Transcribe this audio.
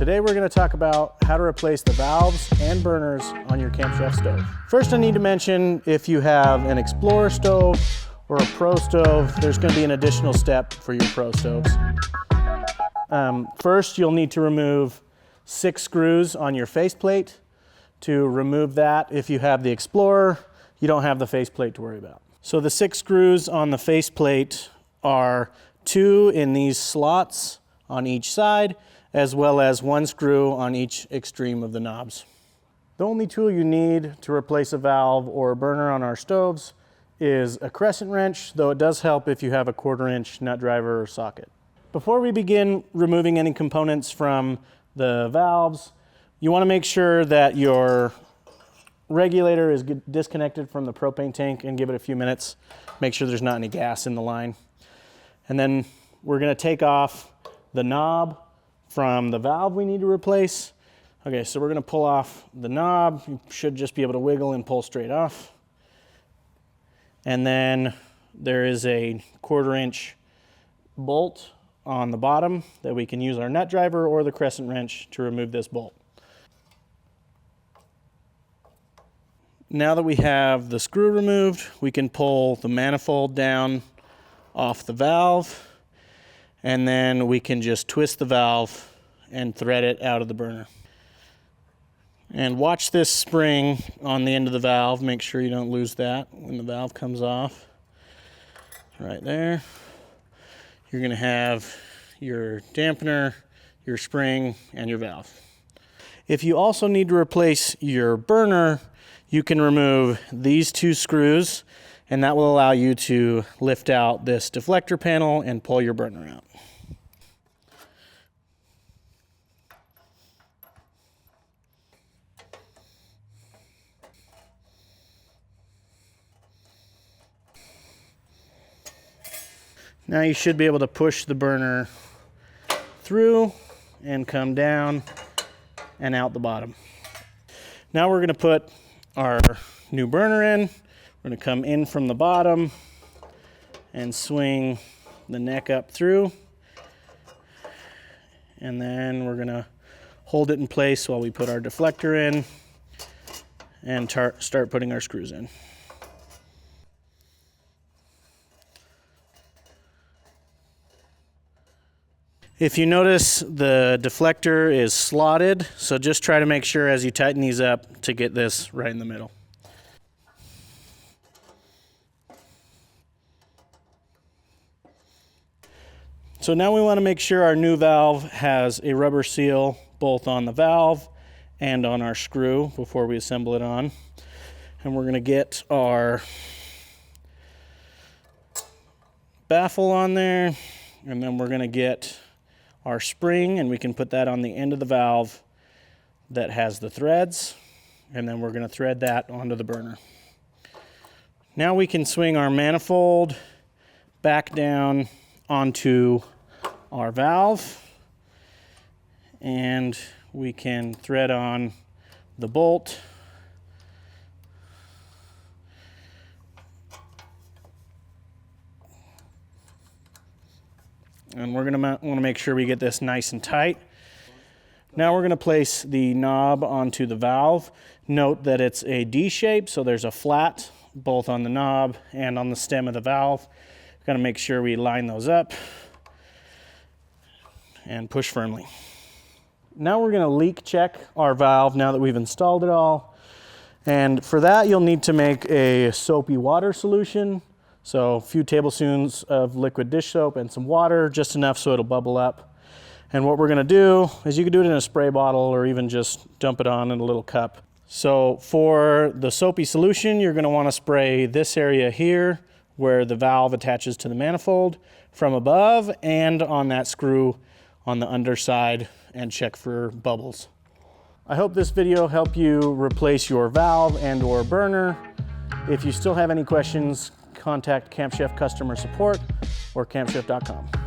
Today we're going to talk about how to replace the valves and burners on your Camp Chef stove. First, I need to mention if you have an Explorer stove or a Pro stove, there's going to be an additional step for your Pro stoves. First, you'll need to remove 6 screws on your faceplate. To remove that, if you have the Explorer, you don't have the faceplate to worry about. So the 6 screws on the faceplate are 2 in these slots on each side, as well as 1 screw on each extreme of the knobs. The only tool you need to replace a valve or a burner on our stoves is a crescent wrench, though it does help if you have a 1/4-inch nut driver or socket. Before we begin removing any components from the valves, you want to make sure that your regulator is disconnected from the propane tank and give it a few minutes. Make sure there's not any gas in the line. And then we're going to take off the knob from the valve we need to replace. Okay, so we're going to pull off the knob. You should just be able to wiggle and pull straight off. And then there is a 1/4-inch bolt on the bottom that we can use our nut driver or the crescent wrench to remove this bolt. Now that we have the screw removed, we can pull the manifold down off the valve, and then we can just twist the valve and thread it out of the burner. And watch this spring on the end of the valve. Make sure you don't lose that when the valve comes off. Right there. You're going to have your dampener, your spring, and your valve. If you also need to replace your burner, you can remove these 2 screws, and that will allow you to lift out this deflector panel and pull your burner out. Now you should be able to push the burner through and come down and out the bottom. Now we're going to put our new burner in. We're going to come in from the bottom and swing the neck up through. And then we're going to hold it in place while we put our deflector in and start putting our screws in. If you notice, the deflector is slotted, so just try to make sure as you tighten these up to get this right in the middle. So now we want to make sure our new valve has a rubber seal both on the valve and on our screw before we assemble it on. And we're going to get our baffle on there, and then we're going to get our spring, and we can put that on the end of the valve that has the threads, and then we're going to thread that onto the burner. Now we can swing our manifold back down onto our valve, and we can thread on the bolt. And we're going to want to make sure we get this nice and tight. Now we're going to place the knob onto the valve. Note that it's a D shape, so there's a flat both on the knob and on the stem of the valve. Got to make sure we line those up and push firmly. Now we're going to leak check our valve now that we've installed it all. And for that, you'll need to make a soapy water solution. So a few tablespoons of liquid dish soap and some water, just enough so it'll bubble up. And what we're going to do is you can do it in a spray bottle or even just dump it on in a little cup. So for the soapy solution, you're going to want to spray this area here where the valve attaches to the manifold from above and on that screw on the underside, and check for bubbles. I hope this video helped you replace your valve and or burner. If you still have any questions, contact Camp Chef customer support or campchef.com.